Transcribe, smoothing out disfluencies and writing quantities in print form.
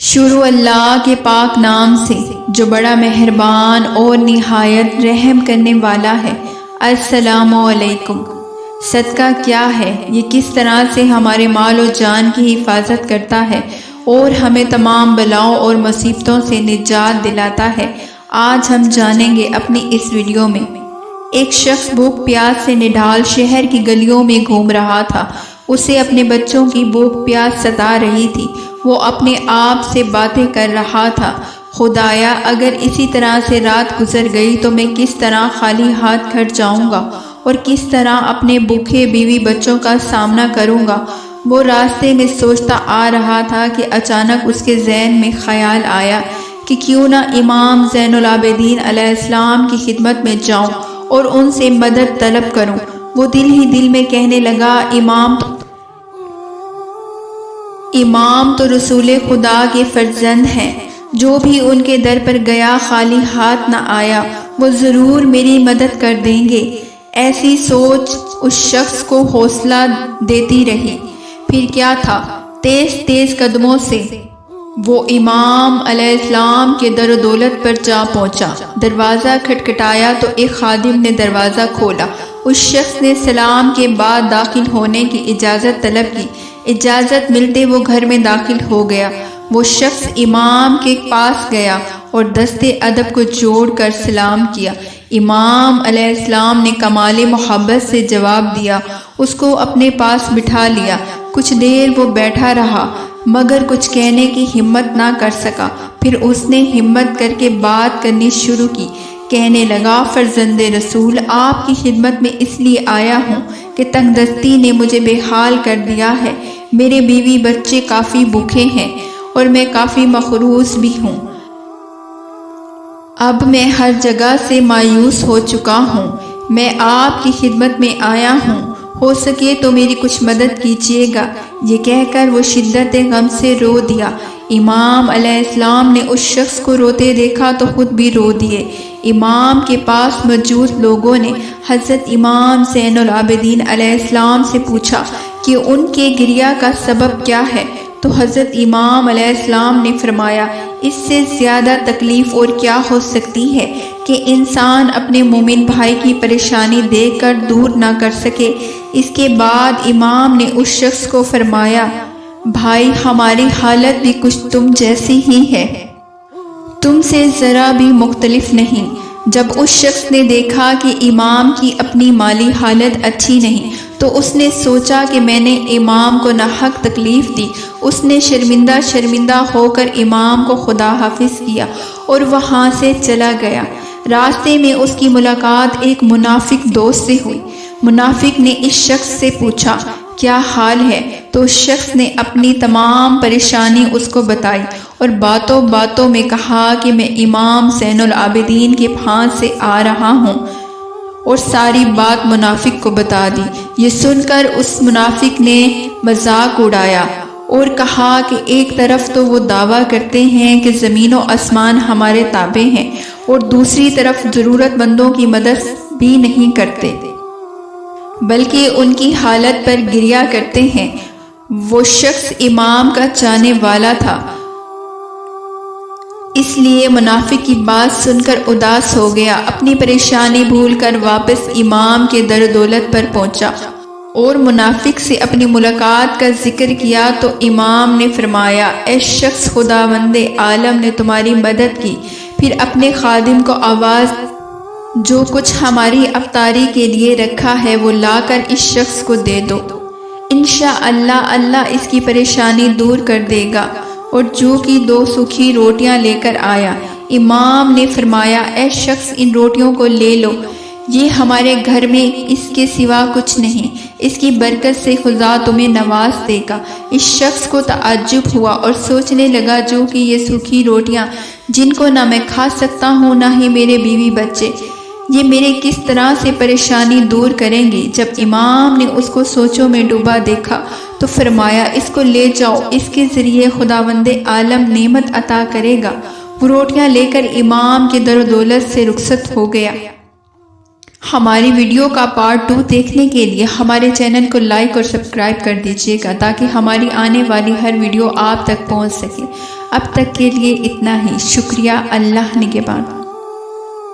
شروع اللہ کے پاک نام سے جو بڑا مہربان اور نہایت رحم کرنے والا ہے۔ السلام علیکم۔ صدقہ کیا ہے؟ یہ کس طرح سے ہمارے مال و جان کی حفاظت کرتا ہے اور ہمیں تمام بلاؤں اور مصیبتوں سے نجات دلاتا ہے، آج ہم جانیں گے اپنی اس ویڈیو میں۔ ایک شخص بھوک پیاس سے نڈھال شہر کی گلیوں میں گھوم رہا تھا۔ اسے اپنے بچوں کی بھوک پیاس ستا رہی تھی۔ وہ اپنے آپ سے باتیں کر رہا تھا، خدایا اگر اسی طرح سے رات گزر گئی تو میں کس طرح خالی ہاتھ گھر جاؤں گا اور کس طرح اپنے بھوکے بیوی بچوں کا سامنا کروں گا۔ وہ راستے میں سوچتا آ رہا تھا کہ اچانک اس کے ذہن میں خیال آیا کہ کیوں نہ امام زین العابدین علیہ السلام کی خدمت میں جاؤں اور ان سے مدد طلب کروں۔ وہ دل ہی دل میں کہنے لگا، امام تو رسول خدا کے فرزند ہیں، جو بھی ان کے در پر گیا خالی ہاتھ نہ آیا، وہ ضرور میری مدد کر دیں گے۔ ایسی سوچ اس شخص کو حوصلہ دیتی رہی۔ پھر کیا تھا، تیز تیز قدموں سے وہ امام علیہ السلام کے در و دولت پر جا پہنچا۔ دروازہ کھٹکھٹایا تو ایک خادم نے دروازہ کھولا۔ اس شخص نے سلام کے بعد داخل ہونے کی اجازت طلب کی۔ اجازت ملتے وہ گھر میں داخل ہو گیا۔ وہ شخص امام کے پاس گیا اور دستے ادب کو جوڑ کر سلام کیا۔ امام علیہ السلام نے کمال محبت سے جواب دیا، اس کو اپنے پاس بٹھا لیا۔ کچھ دیر وہ بیٹھا رہا مگر کچھ کہنے کی ہمت نہ کر سکا۔ پھر اس نے ہمت کر کے بات کرنی شروع کی۔ کہنے لگا، فرزند رسول، آپ کی خدمت میں اس لیے آیا ہوں کہ تنگ دستی نے مجھے بے حال کر دیا ہے۔ میرے بیوی بچے کافی بھوکے ہیں اور میں کافی مخروس بھی ہوں۔ اب میں ہر جگہ سے مایوس ہو چکا ہوں۔ میں آپ کی خدمت میں آیا ہوں، ہو سکے تو میری کچھ مدد کیجیے گا۔ یہ کہہ کر وہ شدت غم سے رو دیا۔ امام علیہ السلام نے اس شخص کو روتے دیکھا تو خود بھی رو دیے۔ امام کے پاس موجود لوگوں نے حضرت امام زین العابدین علیہ السلام سے پوچھا کہ ان کے گریہ کا سبب کیا ہے، تو حضرت امام علیہ السلام نے فرمایا، اس سے زیادہ تکلیف اور کیا ہو سکتی ہے کہ انسان اپنے مومن بھائی کی پریشانی دیکھ کر دور نہ کر سکے۔ اس کے بعد امام نے اس شخص کو فرمایا، بھائی ہماری حالت بھی کچھ تم جیسی ہی ہے، تم سے ذرا بھی مختلف نہیں۔ جب اس شخص نے دیکھا کہ امام کی اپنی مالی حالت اچھی نہیں تو اس نے سوچا کہ میں نے امام کو ناحق تکلیف دی۔ اس نے شرمندہ ہو کر امام کو خدا حافظ کیا اور وہاں سے چلا گیا۔ راستے میں اس کی ملاقات ایک منافق دوست سے ہوئی۔ منافق نے اس شخص سے پوچھا، کیا حال ہے؟ تو اس شخص نے اپنی تمام پریشانی اس کو بتائی اور باتوں باتوں میں کہا کہ میں امام زین العابدین کے پھانس سے آ رہا ہوں، اور ساری بات منافق کو بتا دی۔ یہ سن کر اس منافق نے مذاق اڑایا اور کہا کہ ایک طرف تو وہ دعویٰ کرتے ہیں کہ زمین و آسمان ہمارے تابع ہیں اور دوسری طرف ضرورت مندوں کی مدد بھی نہیں کرتے بلکہ ان کی حالت پر گریہ کرتے ہیں۔ وہ شخص امام کا چاہنے والا تھا، اس لیے منافق کی بات سن کر اداس ہو گیا۔ اپنی پریشانی بھول کر واپس امام کے در دولت پر پہنچا اور منافق سے اپنی ملاقات کا ذکر کیا تو امام نے فرمایا، اے شخص، خداوند عالم نے تمہاری مدد کی۔ پھر اپنے خادم کو آواز، جو کچھ ہماری افطاری کے لیے رکھا ہے وہ لا کر اس شخص کو دے دو، انشاءاللہ اللہ اس کی پریشانی دور کر دے گا۔ اور جو کی 2 سوکھی روٹیاں لے کر آیا۔ امام نے فرمایا، اے شخص، ان روٹیوں کو لے لو، یہ ہمارے گھر میں اس کے سوا کچھ نہیں، اس کی برکت سے خدا تمہیں نواز دے گا۔ اس شخص کو تعجب ہوا اور سوچنے لگا، جو کہ یہ سوکھی روٹیاں جن کو نہ میں کھا سکتا ہوں نہ ہی میرے بیوی بچے، یہ میرے کس طرح سے پریشانی دور کریں گی۔ جب امام نے اس کو سوچوں میں ڈوبا دیکھا تو فرمایا، اس کو لے جاؤ، اس کے ذریعے خداوند عالم نعمت عطا کرے گا۔ وہ روٹیاں لے کر امام کے در و دولت سے رخصت ہو گیا۔ ہماری ویڈیو کا پارٹ 2 دیکھنے کے لیے ہمارے چینل کو لائک اور سبسکرائب کر دیجیے گا تاکہ ہماری آنے والی ہر ویڈیو آپ تک پہنچ سکے۔ اب تک کے لیے اتنا ہی، شکریہ، اللہ نگہبان۔